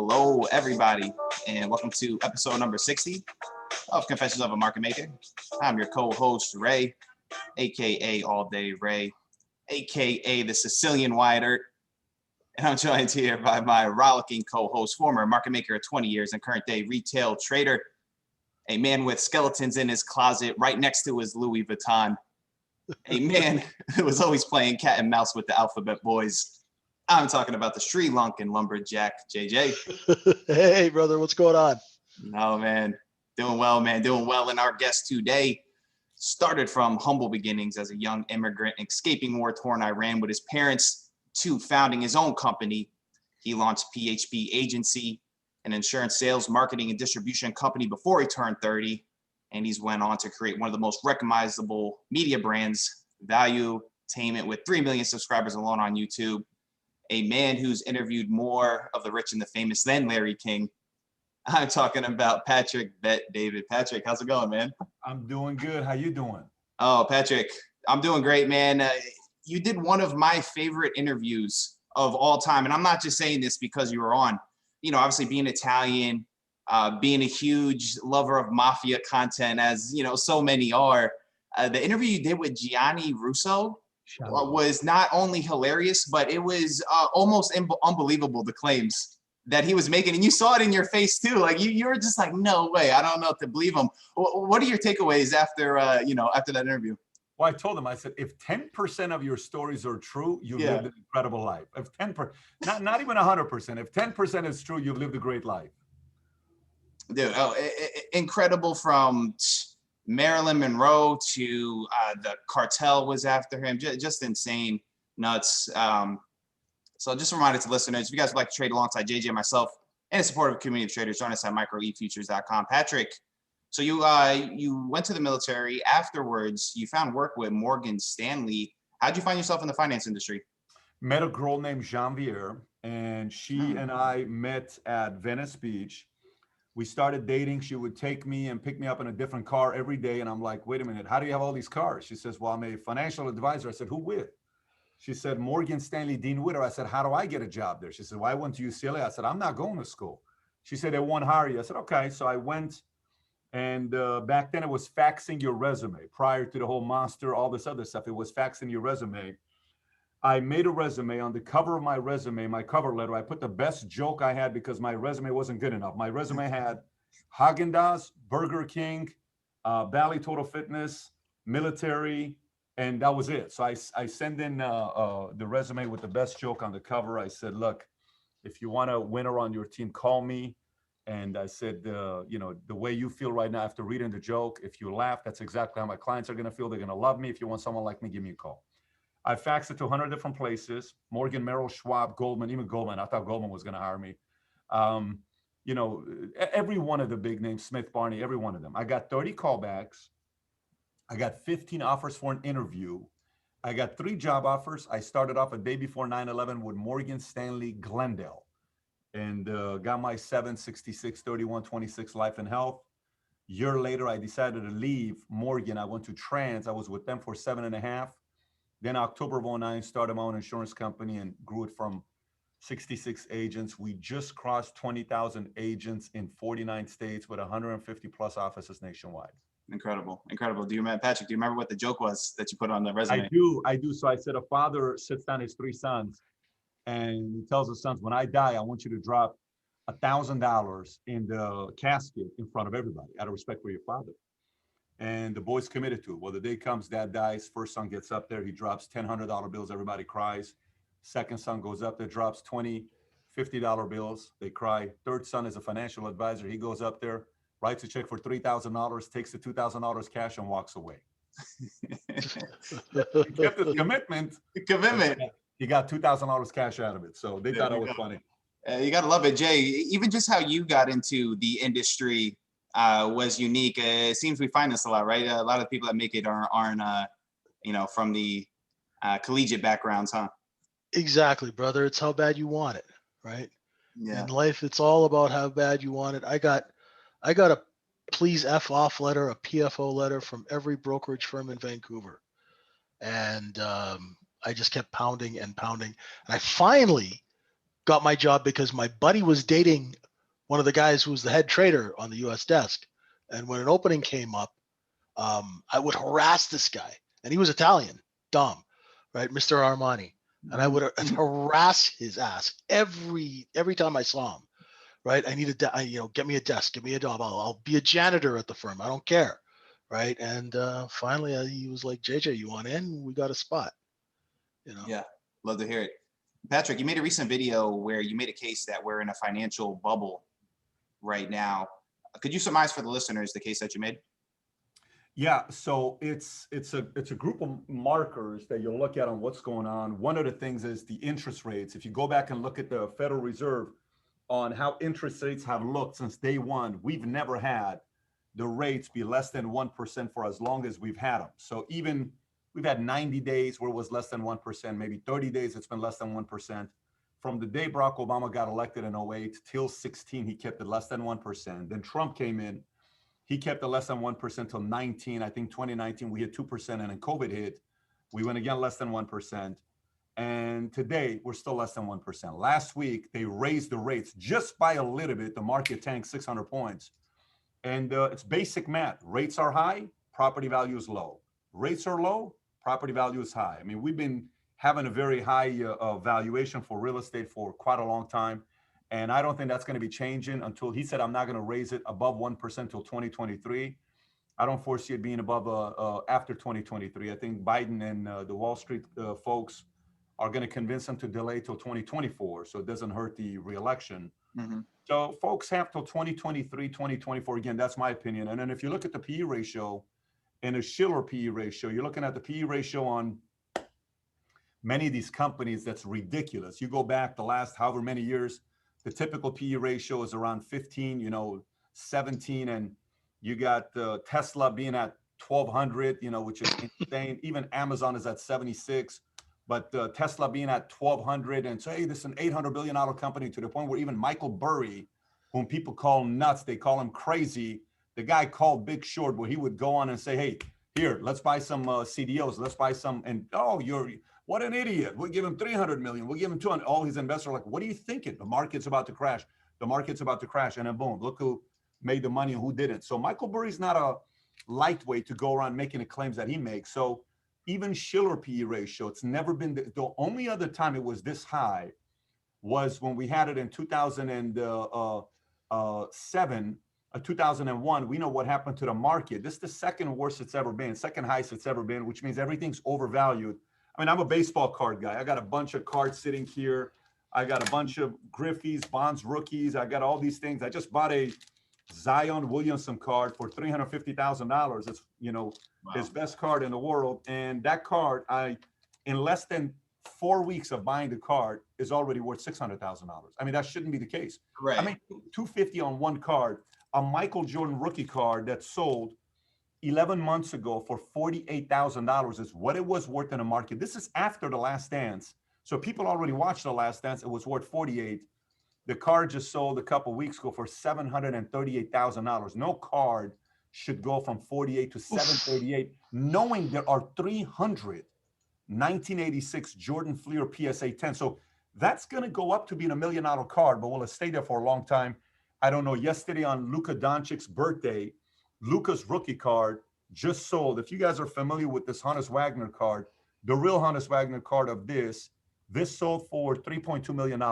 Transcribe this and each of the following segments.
Hello, everybody, and welcome to episode number 60 of Confessions of a Market Maker. I'm your co-host, Ray, aka All Day Ray, aka the Sicilian Wyatt Earp, and I'm joined here by my rollicking co-host, former market maker of 20 years and current day retail trader, a man with skeletons in his closet right next to his Louis Vuitton, a man who was always playing cat and mouse with the alphabet boys. I'm talking about the Sri Lankan lumberjack, JJ. Hey, brother, what's going on? No, man. Doing well, man. Doing well. And our guest today started from humble beginnings as a young immigrant escaping war-torn Iran with his parents to founding his own company. He launched PHP Agency, an insurance sales, marketing, and distribution company before he turned 30. And he's went on to create one of the most recognizable media brands, Valuetainment, with 3 million subscribers alone on YouTube. A man who's interviewed more of the rich and the famous than Larry King. I'm talking about Patrick BetDavid. Patrick, how's it going, man? I'm doing good. How you doing? Oh, Patrick, I'm doing great, man. You did one of my favorite interviews of all time. And I'm not just saying this because you were on, obviously being Italian, being a huge lover of mafia content, as, so many are. The interview you did with Gianni Russo was not only hilarious, but it was almost unbelievable, the claims that he was making. And you saw it in your face too. Like you were just like, no way, I don't know if to believe him. What are your takeaways after, after that interview? Well, I told him, I said, if 10% of your stories are true, you've lived an incredible life. If 10%, not even 100%, if 10% is true, you've lived a great life. Dude, incredible, from Marilyn Monroe to the cartel was after him. Just insane, nuts. So just a reminder to listeners, if you guys would like to trade alongside JJ and myself and a supportive community of traders, join us at microefutures.com. Patrick, so you went to the military. Afterwards, you found work with Morgan Stanley. How'd you find yourself in the finance industry? Met a girl named Jean-Vier, and she and I met at Venice Beach. We started dating. She would take me and pick me up in a different car every day. And I'm like, wait a minute, how do you have all these cars? She says, well, I'm a financial advisor. I said, who with? She said, Morgan Stanley, Dean Witter. I said, how do I get a job there? She said, well, I went to UCLA. I said, I'm not going to school. She said, they won't hire you. I said, okay. So I went, and back then it was faxing your resume. Prior to the whole monster, all this other stuff, it was faxing your resume. I made a resume. On the cover of my resume, my cover letter, I put the best joke I had because my resume wasn't good enough. My resume had Haagen-Dazs, Burger King, Bally Total Fitness, military, and that was it. So I send in the resume with the best joke on the cover. I said, look, if you want a winner on your team, call me. And I said, the way you feel right now after reading the joke, if you laugh, that's exactly how my clients are going to feel. They're going to love me. If you want someone like me, give me a call. I faxed it to 100 different places: Morgan, Merrill, Schwab, Goldman, even Goldman. I thought Goldman was going to hire me. Every one of the big names, Smith, Barney, every one of them. I got 30 callbacks. I got 15 offers for an interview. I got 3 job offers. I started off a day before 9/11 with Morgan Stanley Glendale, and got my 766 31 26 life and health. Year later, I decided to leave Morgan. I went to Trans. I was with them for 7.5. Then October of 2009, started my own insurance company and grew it from 66 agents. We just crossed 20,000 agents in 49 states with 150 plus offices nationwide. Incredible. Do you remember, Patrick, do you remember what the joke was that you put on the resume? I do. So I said, a father sits down his 3 sons and he tells his sons, when I die, I want you to drop $1,000 in the casket in front of everybody out of respect for your father. And the boys committed to it. Well, the day comes, dad dies. First son gets up there. He drops $10 bills. Everybody cries. Second son goes up there, drops $20, $50 bills. They cry. Third son is a financial advisor. He goes up there, writes a check for $3,000, takes the $2,000 cash and walks away. He kept his commitment. He got $2,000 cash out of it. So they thought it was funny. You got to love it, Jay. Even just how you got into the industry was unique. It seems we find this a lot, right? A lot of people that make it aren't from the collegiate backgrounds, huh? Exactly, brother. It's how bad you want it, right? Yeah. In life, it's all about how bad you want it. I got a please F off letter, a PFO letter from every brokerage firm in Vancouver. And I just kept pounding and pounding. And I finally got my job because my buddy was dating one of the guys who was the head trader on the U.S. desk. And when an opening came up, I would harass this guy, and he was Italian, Dom, right, Mr. Armani, and I would harass his ass every time I saw him. Right, I need get me a desk, give me a job. I'll be a janitor at the firm. I don't care, right? And finally, he was like, "JJ, you want in? We got a spot." Yeah, love to hear it. Patrick, you made a recent video where you made a case that we're in a financial bubble right now. Could you surmise for the listeners the case that you made? Yeah, so it's a group of markers that you'll look at on what's going on. One of the things is the interest rates. If you go back and look at the Federal Reserve on how interest rates have looked since day one, we've never had the rates be less than 1% for as long as we've had them. So even we've had 90 days where it was less than 1%, maybe 30 days it's been less than 1%. From the day Barack Obama got elected in 08 till 16, he kept it less than 1%. Then Trump came in, he kept it less than 1% till 19. I think 2019 we hit 2%, and then COVID hit, we went again less than 1%. And today we're still less than 1%. Last week they raised the rates just by a little bit. The market tanked 600 points. And it's basic math. Rates are high, property value is low. Rates are low, property value is high. I mean, we've been having a very high valuation for real estate for quite a long time. And I don't think that's going to be changing until he said, I'm not going to raise it above 1% till 2023. I don't foresee it being above after 2023. I think Biden and the Wall Street folks are going to convince him to delay till 2024. So it doesn't hurt the reelection. Mm-hmm. So folks have till 2023, 2024. Again, that's my opinion. And then if you look at the PE ratio and a Schiller PE ratio, you're looking at the PE ratio on many of these companies, that's ridiculous. You go back the last however many years, the typical PE ratio is around 15, 17. And you got Tesla being at 1,200, which is insane. Even Amazon is at 76. But Tesla being at 1,200, and so, hey, this is an $800 billion company, to the point where even Michael Burry, whom people call nuts, they call him crazy. The guy called Big Short, where he would go on and say, hey, here, let's buy some CDOs. Let's buy some. And, what an idiot. We'll give him 300 million. We'll give him 200. All his investors are like, what are you thinking? The market's about to crash. The market's about to crash. And then boom, look who made the money and who didn't. So Michael Burry's not a lightweight to go around making the claims that he makes. So even Schiller PE ratio, it's never been, the only other time it was this high was when we had it in 2007, 2001. We know what happened to the market. This is the second worst it's ever been, second highest it's ever been, which means everything's overvalued. I mean, I'm a baseball card guy. I got a bunch of cards sitting here. I got a bunch of Griffey's, Bonds rookies. I got all these things. I just bought a Zion Williamson card for $350,000. It's, wow, his best card in the world. And that card, in less than 4 weeks of buying the card, is already worth $600,000. I mean, that shouldn't be the case. Right. I mean, $250 on one card, a Michael Jordan rookie card that sold 11 months ago for $48,000 is what it was worth in the market. This is after The Last Dance. So people already watched The Last Dance. It was worth 48. The card just sold a couple weeks ago for $738,000. No card should go from 48 to 738, knowing there are 300 1986 Jordan Fleer PSA 10. So that's going to go up to being $1 million card, but will it stay there for a long time? I don't know. Yesterday on Luka Doncic's birthday, Luka's rookie card just sold. If you guys are familiar with this Hannes Wagner card, the real Hannes Wagner card of this sold for $3.2 million.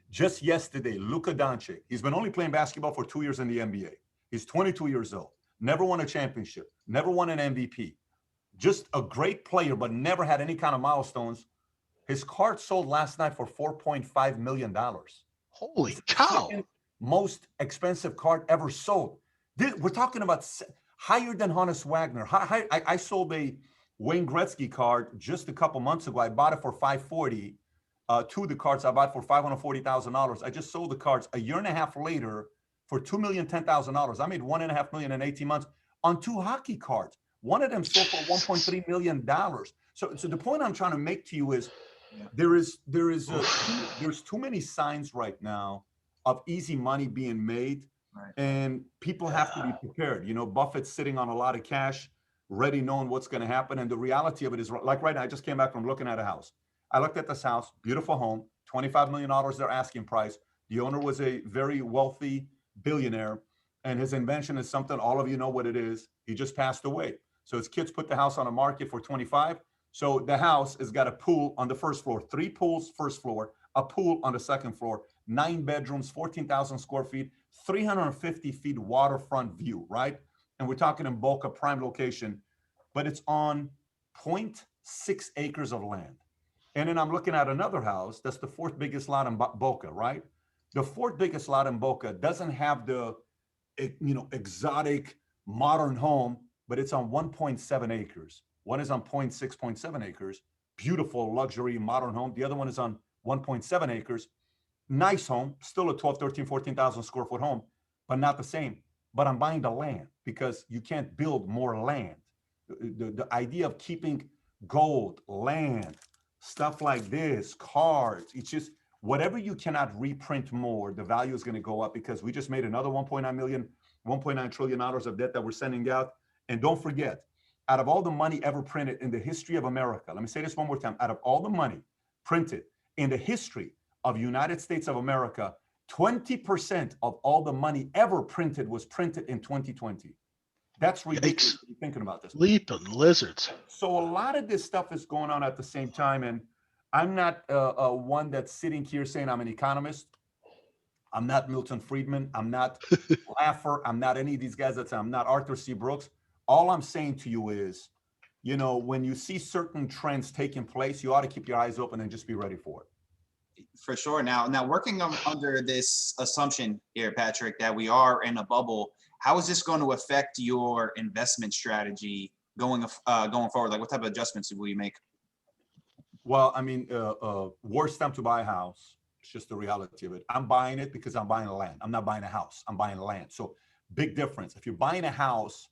Just yesterday, Luka Doncic, he's been only playing basketball for 2 years in the NBA. He's 22 years old, never won a championship, never won an MVP. Just a great player, but never had any kind of milestones. His card sold last night for $4.5 million. Holy cow. Second most expensive card ever sold. We're talking about higher than Hannes Wagner. I sold a Wayne Gretzky card just a couple months ago. I bought it for $540. Two of the cards I bought for $540,000. I just sold the cards a year and a half later for $2,010,000. I made $1.5 million in 18 months on two hockey cards. One of them sold for $1.3 million. So the point I'm trying to make to you is there's too many signs right now of easy money being made, right, and people have to be prepared. Buffett's sitting on a lot of cash, ready, knowing what's going to happen. And the reality of it is, like right now, I just came back from looking at a house. I looked at this house, beautiful home, $25 million their asking price. The owner was a very wealthy billionaire, and his invention is something all of you know what it is. He just passed away. So his kids put the house on the market for 25. So the house has got a pool on the first floor, 3 pools first floor, a pool on the second floor, 9 bedrooms, 14,000 square feet, 350 feet waterfront view, right? And we're talking in Boca, prime location, but it's on 0.6 acres of land. And then I'm looking at another house that's the 4th biggest lot in Boca, right? The 4th biggest lot in Boca doesn't have the, exotic modern home, but it's on 1.7 acres. One is on 0.6.7 acres, beautiful luxury modern home. The other one is on 1.7 acres, nice home, still a 12, 13, 14,000 square foot home, but not the same. But I'm buying the land because you can't build more land. The idea of keeping gold, land, stuff like this, cards, it's just whatever you cannot reprint more, the value is going to go up because we just made another 1.9 trillion dollars of debt that we're sending out. And don't forget, out of all the money ever printed in the history of America, let me say this one more time, out of all the money printed in the history of United States of America, 20% of all the money ever printed was printed in 2020. That's ridiculous. Yikes. Thinking about this. Leaping lizards. So a lot of this stuff is going on at the same time. And I'm not one that's sitting here saying I'm an economist. I'm not Milton Friedman. I'm not Laffer. I'm not any of these guys that say I'm not Arthur C. Brooks. All I'm saying to you is, when you see certain trends taking place, you ought to keep your eyes open and just be ready for it. For sure. Now working under this assumption here, Patrick, that we are in a bubble, how is this going to affect your investment strategy going forward? Like, what type of adjustments will you make? Well, I mean, worst time to buy a house. It's just the reality of it. I'm buying it because I'm buying land. I'm not buying a house. I'm buying land. So big difference. If you're buying a house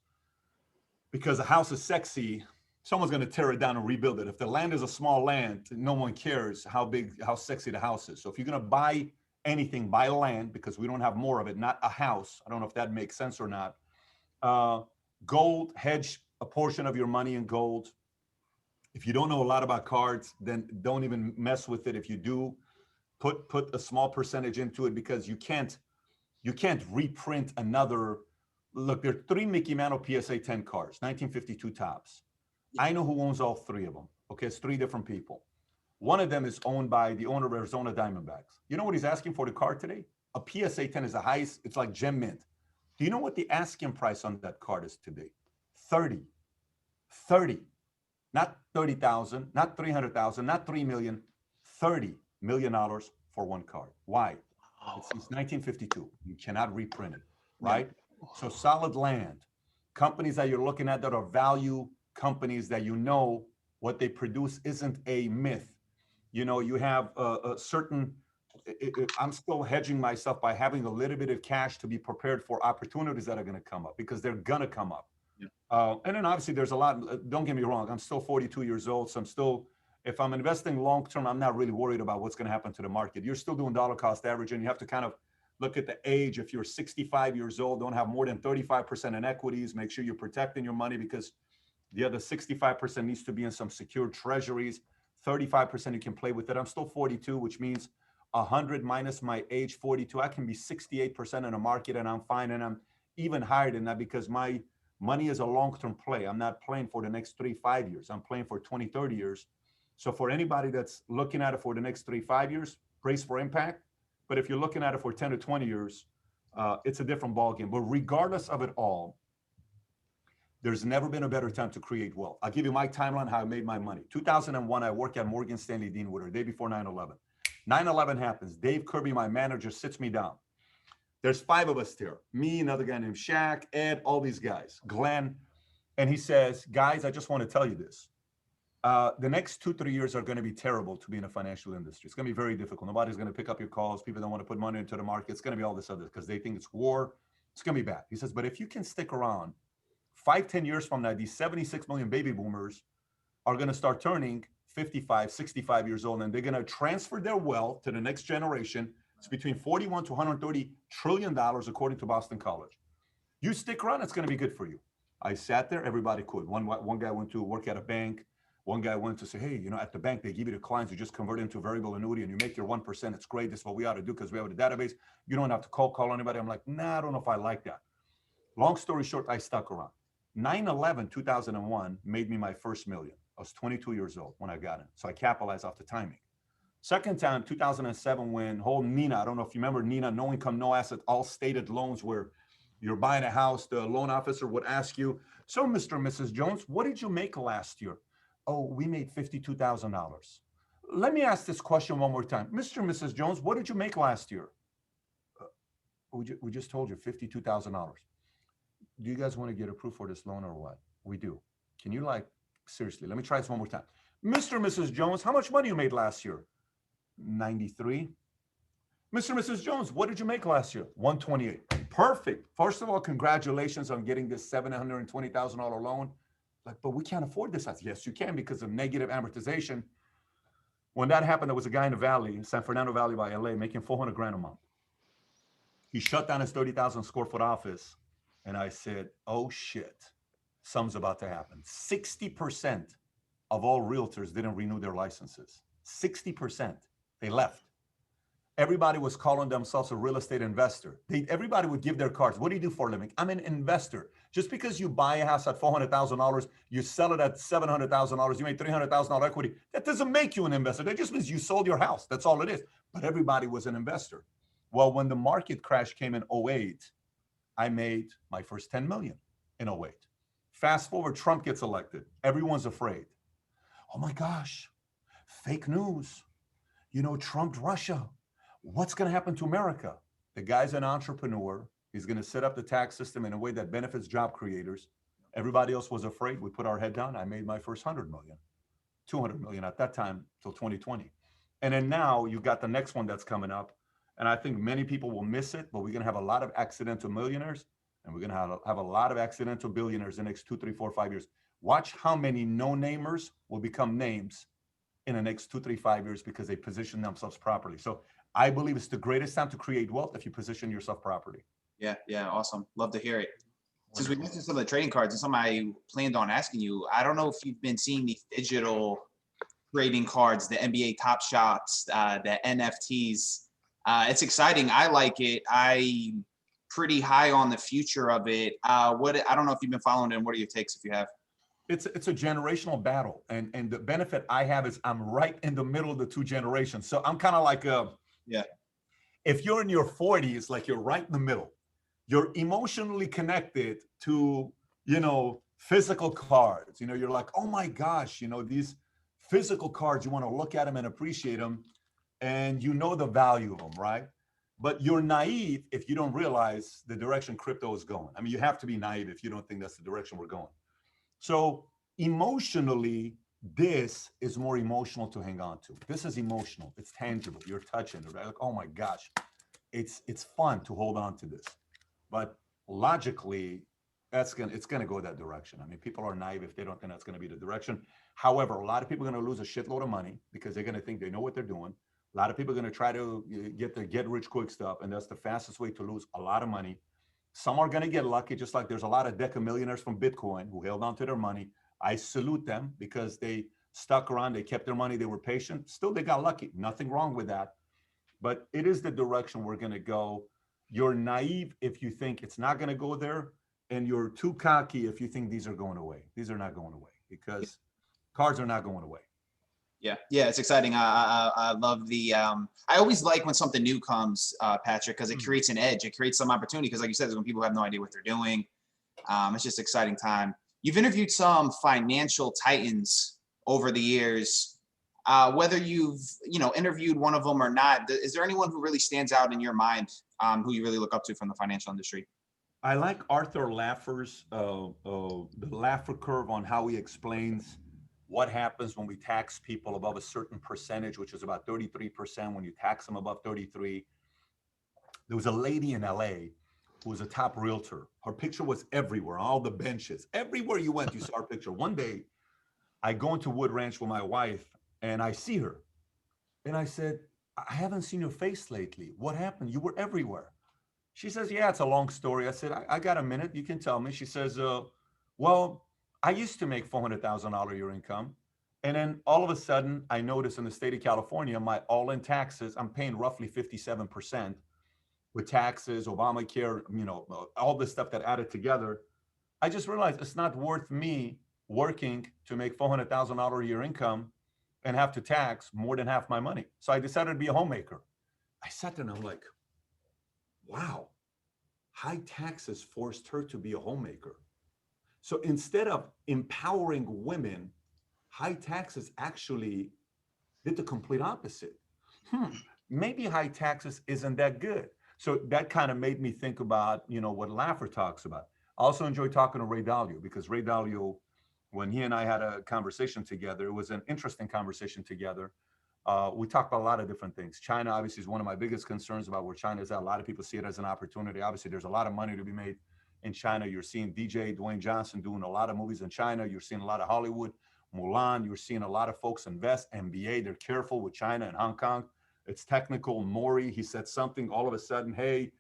because a house is sexy, someone's going to tear it down and rebuild it. If the land is a small land, no one cares how sexy the house is. So if you're going to buy anything, buy land, because we don't have more of it, not a house. I don't know if that makes sense or not. Gold, hedge a portion of your money in gold. If you don't know a lot about cards, then don't even mess with it. If you do, put a small percentage into it because you can't reprint another. Look, there are 3 Mickey Mantle PSA 10 cards, 1952 tops. I know who owns all 3 of them. Okay, it's 3 different people. One of them is owned by the owner of Arizona Diamondbacks. You know what he's asking for the card today? A PSA 10 is the highest. It's like gem mint. Do you know what the asking price on that card is today? 30. Not 30,000, not 300,000, not 3 million, $30 million for one card. Why? It's since 1952. You cannot reprint it, right? Yeah. So solid land, companies that you're looking at that are value companies that what they produce isn't a myth. You have a certain, I'm still hedging myself by having a little bit of cash to be prepared for opportunities that are going to come up because they're going to come up. Yeah. And then obviously there's a lot, don't get me wrong, I'm still 42 years old. So if I'm investing long-term, I'm not really worried about what's going to happen to the market. You're still doing dollar cost average and you have to kind of look at the age. If you're 65 years old, don't have more than 35% in equities, make sure you're protecting your money because the other 65% needs to be in some secured treasuries. 35% you can play with it. I'm still 42, which means 100 minus my age, 42. I can be 68% in the market and I'm fine. And I'm even higher than that because my money is a long-term play. I'm not playing for the next 3-5 years. I'm playing for 20, 30 years. So for anybody that's looking at it for the next 3-5 years, brace for impact. But if you're looking at it for 10 to 20 years, it's a different ballgame. But regardless of it all, there's never been a better time to create wealth. I'll give you my timeline, how I made my money. 2001, I worked at Morgan Stanley Dean Woodard, day before 9/11. 9/11 happens. Dave Kirby, my manager, sits me down. There's 5 of us there. Me, another guy named Shaq, Ed, all these guys, Glenn. And he says, guys, I just want to tell you this. The next 2-3 years are going to be terrible to be in the financial industry. It's going to be very difficult. Nobody's going to pick up your calls. People don't want to put money into the market. It's going to be all this other because they think it's war. It's going to be bad. He says, but if you can stick around, 5-10 years from now, these 76 million baby boomers are going to start turning 55, 65 years old, and they're going to transfer their wealth to the next generation. It's between 41 to 130 trillion dollars, according to Boston College. You stick around, it's going to be good for you. I sat there, everybody quit. One guy went to work at a bank. One guy went to say, hey, at the bank, they give you the clients, you just convert into a variable annuity and you make your 1%. It's great. This is what we ought to do because we have a database. You don't have to call anybody. I'm like, nah, I don't know if I like that. Long story short, I stuck around. 9/11/2001 made me my first million. I was 22 years old when I got in. So I capitalized off the timing. Second time, 2007, when whole Nina, I don't know if you remember Nina, no income, no asset, all stated loans where you're buying a house, the loan officer would ask you, so Mr. and Mrs. Jones, what did you make last year? Oh, we made $52,000. Let me ask this question one more time. Mr. and Mrs. Jones, what did you make last year? We just told you $52,000. Do you guys want to get approved for this loan or what? We do. Can you seriously, let me try this one more time. Mr. and Mrs. Jones, how much money you made last year? 93. Mr. and Mrs. Jones, what did you make last year? 128. Perfect. First of all, congratulations on getting this $720,000 loan. But we can't afford this. Yes, you can because of negative amortization. When that happened, there was a guy in the valley, San Fernando Valley by LA, making $400,000 a month. He shut down his 30,000 square foot office. And I said, oh shit, something's about to happen. 60% of all realtors didn't renew their licenses. 60%. They left. Everybody was calling themselves a real estate investor. Everybody would give their cards. What do you do for a living? I'm an investor. Just because you buy a house at $400,000, you sell it at $700,000, you made $300,000 equity, that doesn't make you an investor. That just means you sold your house. That's all it is. But everybody was an investor. Well, when the market crash came in 2008, I made my first 10 million in 2008. Fast forward, Trump gets elected. Everyone's afraid. Oh my gosh, fake news. Trump, Russia. What's going to happen to America? The guy's an entrepreneur. He's going to set up the tax system in a way that benefits job creators. Everybody else was afraid. We put our head down. I made my first 100 million, 200 million at that time till 2020. And then now you got the next one that's coming up. And I think many people will miss it, but we're going to have a lot of accidental millionaires and we're going to have a lot of accidental billionaires in the next 2, 3, 4, 5 years. Watch how many no-namers will become names in the next 2, 3, 5 years because they position themselves properly. So I believe it's the greatest time to create wealth if you position yourself properly. Yeah, awesome. Love to hear it. Since we mentioned some of the trading cards, and something I planned on asking you, I don't know if you've been seeing these digital trading cards, the NBA Top Shots, the NFTs. It's exciting. I like it. I'm pretty high on the future of it. I don't know if you've been following it, and what are your takes if you have? It's a generational battle. And the benefit I have is I'm right in the middle of the two generations. So I'm kind of like if you're in your 40s, like you're right in the middle. You're emotionally connected to, physical cards. You're like, oh my gosh, these physical cards, you want to look at them and appreciate them. And the value of them, right? But you're naive if you don't realize the direction crypto is going. I mean, you have to be naive if you don't think that's the direction we're going. So emotionally, this is more emotional to hang on to. This is emotional. It's tangible. You're touching it, right? Like, oh my gosh, it's fun to hold on to this. But logically, it's gonna go that direction. I mean, people are naive if they don't think that's gonna be the direction. However, a lot of people are gonna lose a shitload of money because they're gonna think they know what they're doing. A lot of people are going to try to get the get rich quick stuff, and that's the fastest way to lose a lot of money. Some are going to get lucky, just like there's a lot of deca millionaires from Bitcoin who held on to their money. I salute them because they stuck around, they kept their money, they were patient. Still, they got lucky. Nothing wrong with that. But it is the direction we're going to go. You're naive if you think it's not going to go there, and you're too cocky if you think these are going away. These are not going away because cards are not going away. Yeah, it's exciting. I love the. I always like when something new comes, Patrick, because it creates an edge. It creates some opportunity because, like you said, when people have no idea what they're doing, it's just exciting time. You've interviewed some financial titans over the years. Whether you've interviewed one of them or not, is there anyone who really stands out in your mind, who you really look up to from the financial industry? I like Arthur Laffer's the Laffer curve on how he explains what happens when we tax people above a certain percentage, which is about 33%. When you tax them above 33, there was a lady in LA who was a top realtor. Her picture was everywhere, all the benches, everywhere you went, you saw her picture. One day, I go into Wood Ranch with my wife, and I see her, and I said, "I haven't seen your face lately. What happened? You were everywhere." She says, "Yeah, it's a long story." I said, I got a minute. You can tell me. She says, well, I used to make $400,000 a year income. And then all of a sudden, I notice in the state of California, my all-in taxes, I'm paying roughly 57% with taxes, Obamacare, all this stuff that added together. I just realized it's not worth me working to make $400,000 a year income and have to tax more than half my money. So I decided to be a homemaker. I sat there and I'm like, wow, high taxes forced her to be a homemaker. So instead of empowering women, high taxes actually did the complete opposite. Maybe high taxes isn't that good. So that kind of made me think about, what Laffer talks about. I also enjoy talking to Ray Dalio because Ray Dalio, when he and I had a conversation together, it was an interesting conversation together. We talked about a lot of different things. China obviously is one of my biggest concerns about where China is at. A lot of people see it as an opportunity. Obviously, there's a lot of money to be made in China. You're seeing DJ Dwayne Johnson doing a lot of movies in China. You're seeing a lot of Hollywood, Mulan. You're seeing a lot of folks invest. NBA, they're careful with China and Hong Kong. It's technical. Maury, he said something all of a sudden, hey,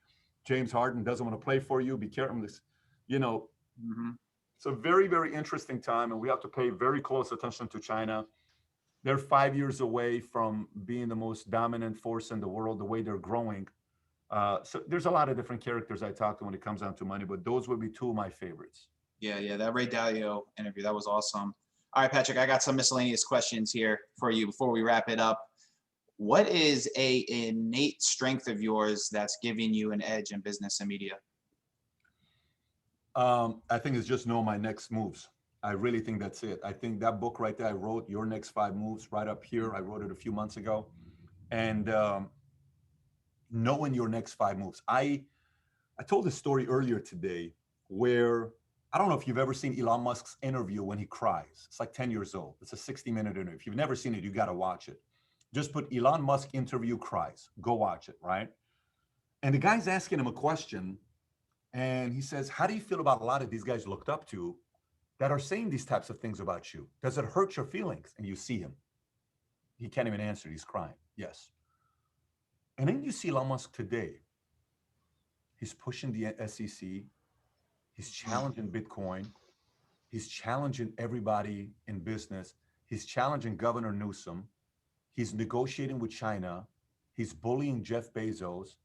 James Harden doesn't want to play for you. Be careful. This, It's a very, very interesting time, and we have to pay very close attention to China. They're 5 years away from being the most dominant force in the world, the way they're growing. So there's a lot of different characters I talk to when it comes down to money, but those would be two of my favorites. Yeah, that Ray Dalio interview, that was awesome. All right, Patrick, I got some miscellaneous questions here for you before we wrap it up. What is a innate strength of yours that's giving you an edge in business and media? I think it's just know my next moves. I really think that's it. I think that book right there, I wrote Your Next 5 Moves right up here. I wrote it a few months ago. And knowing your next 5 moves. I told a story earlier today where I don't know if you've ever seen Elon Musk's interview when he cries. It's like 10 years old. It's a 60-minute interview. If you've never seen it, you got to watch it. Just put Elon Musk interview cries. Go watch it, right? And the guy's asking him a question. And he says, how do you feel about a lot of these guys looked up to that are saying these types of things about you? Does it hurt your feelings? And you see him. He can't even answer. He's crying. Yes. And then you see Elon Musk today. He's pushing the SEC. He's challenging Bitcoin. He's challenging everybody in business. He's challenging Governor Newsom. He's negotiating with China. He's bullying Jeff Bezos.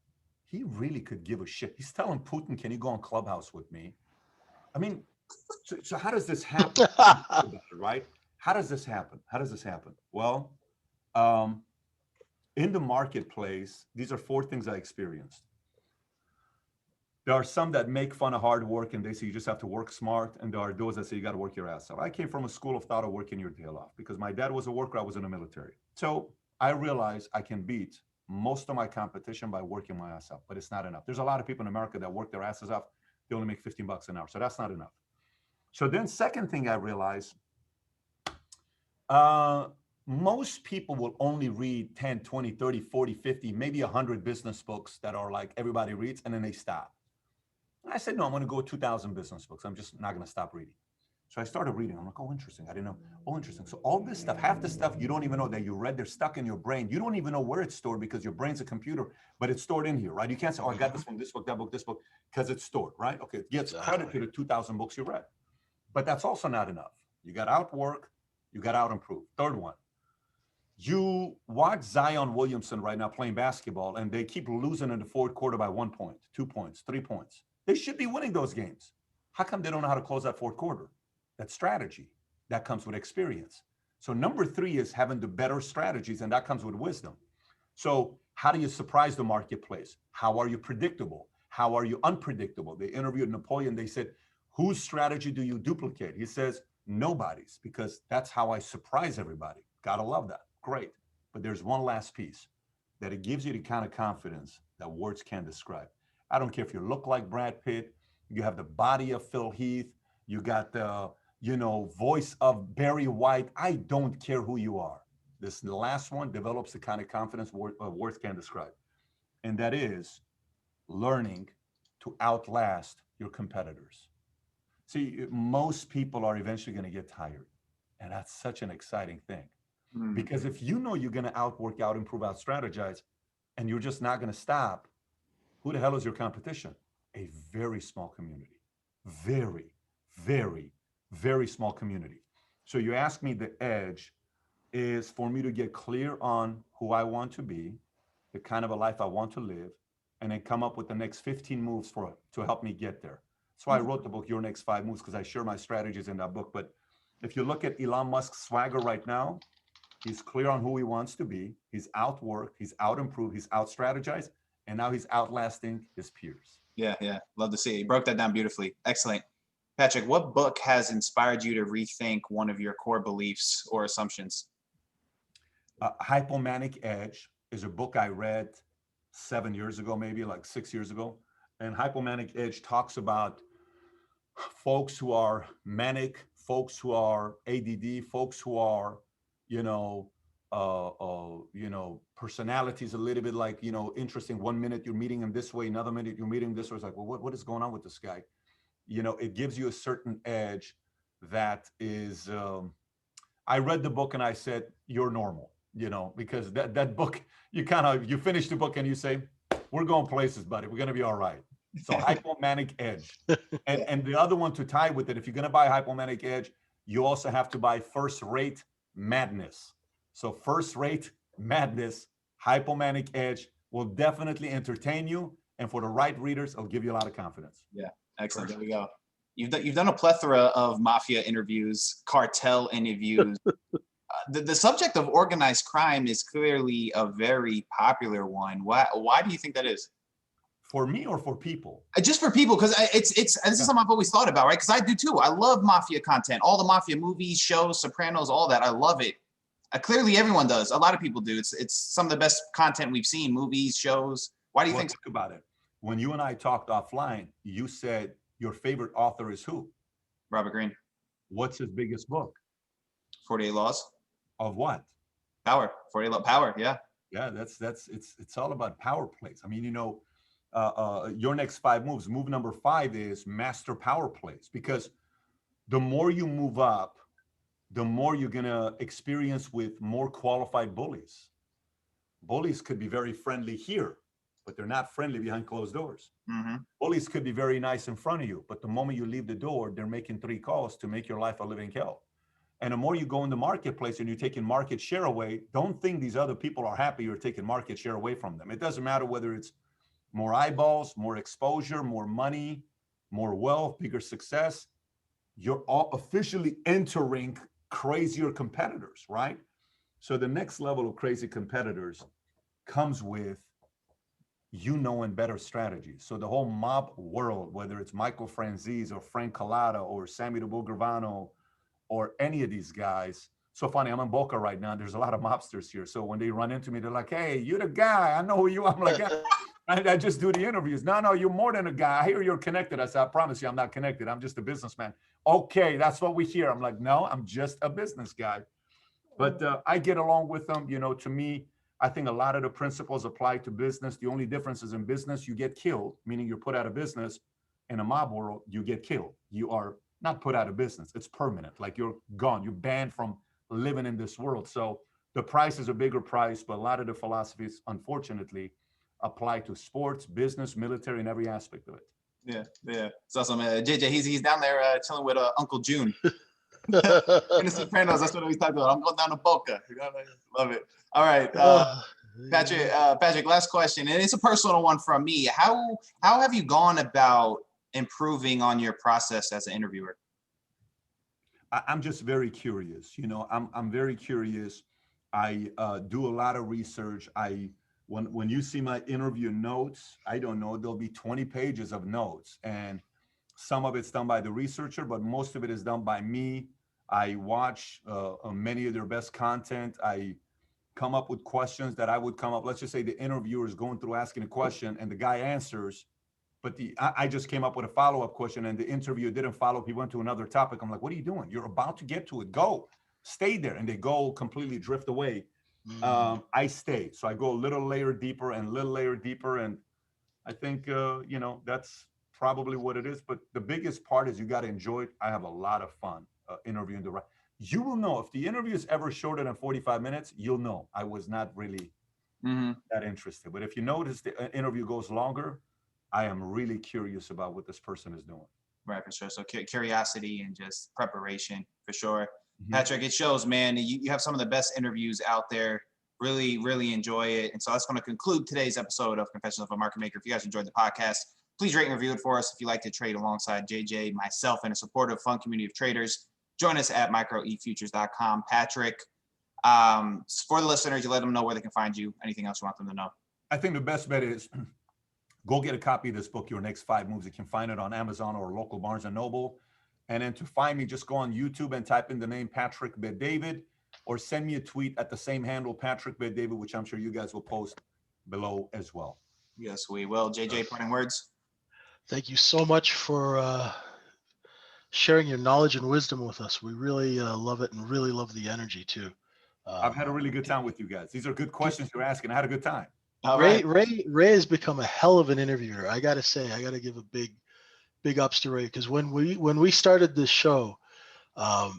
He really could give a shit. He's telling Putin, can you go on Clubhouse with me? I mean, so how does this happen? Right? How does this happen? Well, in the marketplace, these are 4 things I experienced. There are some that make fun of hard work and they say you just have to work smart. And there are those that say you got to work your ass off. I came from a school of thought of working your tail off because my dad was a worker. I was in the military. So I realized I can beat most of my competition by working my ass off, but it's not enough. There's a lot of people in America that work their asses off. They only make $15 an hour. So that's not enough. So then second thing I realized, most people will only read 10, 20, 30, 40, 50, maybe 100 business books that are like everybody reads, and then they stop. I said, no, I'm going to go 2,000 business books. I'm just not going to stop reading. So I started reading. I'm like, oh, interesting. I didn't know. Oh, interesting. So all this stuff, half the stuff you don't even know that you read, they're stuck in your brain. You don't even know where it's stored because your brain's a computer, but it's stored in here, right? You can't say, oh, I got this from this book, this book, because it's stored, right? Okay, it gets credit to the 2,000 books you read. But that's also not enough. You got to outwork. You got to out-improve. Third one. You watch Zion Williamson right now playing basketball, and they keep losing in the fourth quarter by 1 point, 2 points, 3 points. They should be winning those games. How come they don't know how to close that fourth quarter? That's strategy. That comes with experience. So number 3 is having the better strategies, and that comes with wisdom. So how do you surprise the marketplace? How are you predictable? How are you unpredictable? They interviewed Napoleon. They said, whose strategy do you duplicate? He says, nobody's, because that's how I surprise everybody. Gotta love that. Great. But there's one last piece, that it gives you the kind of confidence that words can't describe. I don't care if you look like Brad Pitt, you have the body of Phil Heath, you got the, voice of Barry White. I don't care who you are. This last one develops the kind of confidence words can't describe. And that is learning to outlast your competitors. See, most people are eventually going to get tired. And that's such an exciting thing. Because if you know you're going to outwork, out improve, out strategize, and you're just not going to stop, who the hell is your competition? A very small community. Very, very, very small community. So you ask me the edge, is for me to get clear on who I want to be, the kind of a life I want to live, and then come up with the next 15 moves to help me get there. That's why I wrote the book, Your Next 5 Moves, because I share my strategies in that book. But if you look at Elon Musk's swagger right now, he's clear on who he wants to be. He's outworked, he's out-improved, he's out-strategized, and now he's outlasting his peers. Yeah, yeah. Love to see it. You broke that down beautifully. Excellent. Patrick, what book has inspired you to rethink one of your core beliefs or assumptions? Hypomanic Edge is a book I read 7 years ago, maybe like 6 years ago. And Hypomanic Edge talks about folks who are manic, folks who are ADD, folks who are, personalities a little bit like, interesting. 1 minute you're meeting him this way, another minute you're meeting him this way. It's like, well, what is going on with this guy? It gives you a certain edge that is, I read the book and I said, you're normal, because that book, you finish the book and you say, we're going places, buddy. We're going to be all right. So Hypomanic Edge. And the other one to tie with it, if you're going to buy Hypomanic Edge, you also have to buy First Rate Madness. So First Rate Madness, Hypomanic Edge will definitely entertain you. And for the right readers, it'll give you a lot of confidence. Yeah, excellent. There we go. You've done a plethora of mafia interviews, cartel interviews. The subject of organized crime is clearly a very popular one. Why do you think that is? For me or for people? Just for people, because this is something I've always thought about, right? Because I do too. I love mafia content, all the mafia movies, shows, Sopranos, all that. I love it. Clearly, everyone does. A lot of people do. It's some of the best content we've seen, movies, shows. Why do you think? Think about it. When you and I talked offline, you said your favorite author is who? Robert Greene. What's his biggest book? 48 Laws. Of what? Power. 48 Laws. Power. Yeah. Yeah, it's all about power plays. I mean, your next 5 moves. Move number 5 is master power plays, because the more you move up, the more you're gonna experience with more qualified bullies. Bullies could be very friendly here, but they're not friendly behind closed doors. Mm-hmm. Bullies could be very nice in front of you, but the moment you leave the door, they're making 3 calls to make your life a living hell. And the more you go in the marketplace and you're taking market share away, don't think these other people are happy you're taking market share away from them. It doesn't matter whether it's more eyeballs, more exposure, more money, more wealth, bigger success. You're all officially entering crazier competitors, right? So the next level of crazy competitors comes with knowing better strategies. So the whole mob world, whether it's Michael Franzese or Frank Collada or Sammy the Bull Gravano or any of these guys. So funny, I'm in Boca right now. There's a lot of mobsters here. So when they run into me, they're like, hey, you're the guy. I know who you are. I'm like, yeah. I just do the interviews. No, you're more than a guy. I hear you're connected. I said, I promise you, I'm not connected. I'm just a businessman. Okay, that's what we hear. I'm like, no, I'm just a business guy. But I get along with them. To me, I think a lot of the principles apply to business. The only difference is in business, you get killed, meaning you're put out of business. In a mob world, you get killed. You are not put out of business. It's permanent. Like you're gone. You're banned from living in this world. So the price is a bigger price, but a lot of the philosophies, unfortunately, apply to sports, business, military, and every aspect of it. Yeah. It's awesome. JJ, he's down there chilling with Uncle June. In the Sopranos, that's what we talked about. I'm going down to Boca. Love it. All right. Patrick, last question. And it's a personal one from me. How have you gone about improving on your process as an interviewer? I'm just very curious. I'm very curious. I do a lot of research. When you see my interview notes, I don't know, there'll be 20 pages of notes, and some of it's done by the researcher, but most of it is done by me. I watch many of their best content. I come up with questions that I would come up. Let's just say the interviewer is going through asking a question and the guy answers, but I just came up with a follow-up question and the interviewer didn't follow up. He went to another topic. I'm like, what are you doing? You're about to get to it. Go, stay there. And they go completely drift away. I stay. So I go a little layer deeper and little layer deeper. And I think, that's probably what it is. But the biggest part is you got to enjoy it. I have a lot of fun interviewing the right. You will know if the interview is ever shorter than 45 minutes, you'll know I was not really that interested. But if you notice the interview goes longer, I am really curious about what this person is doing. Right, for sure. So curiosity and just preparation, for sure. Patrick, it shows, man. You have some of the best interviews out there. Really, really enjoy it. And so that's going to conclude today's episode of Confessions of a Market Maker. If you guys enjoyed the podcast, please rate and review it for us. If you like to trade alongside JJ, myself, and a supportive, fun community of traders, join us at microefutures.com. Patrick, for the listeners, you let them know where they can find you. Anything else you want them to know? I think the best bet is go get a copy of this book, Your Next 5 Moves. You can find it on Amazon or local Barnes & Noble. And then to find me, just go on YouTube and type in the name Patrick BetDavid, or send me a tweet at the same handle, Patrick BetDavid, which I'm sure you guys will post below as well. Yes, we will. JJ, parting words? Thank you so much for sharing your knowledge and wisdom with us. We really love it, and really love the energy too. I've had a really good time with you guys. These are good questions you're asking. I had a good time. Ray has become a hell of an interviewer. I gotta say, I gotta give a big ups to Ray, because when we started this show,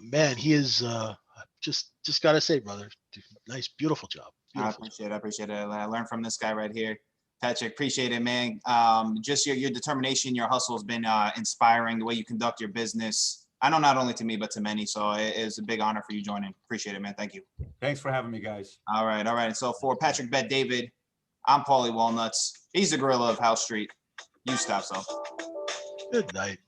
man, he is just gotta say, brother, nice, beautiful job. Beautiful I appreciate it. I learned from this guy right here. Patrick, appreciate it, man. Just your determination, your hustle has been inspiring. The way you conduct your business, I know not only to me, but to many. So it's a big honor for you joining. Appreciate it, man. Thank you. Thanks for having me, guys. All right. And so for Patrick BetDavid, I'm Paulie Walnuts. He's the gorilla of House Street. You stop, so. Good night.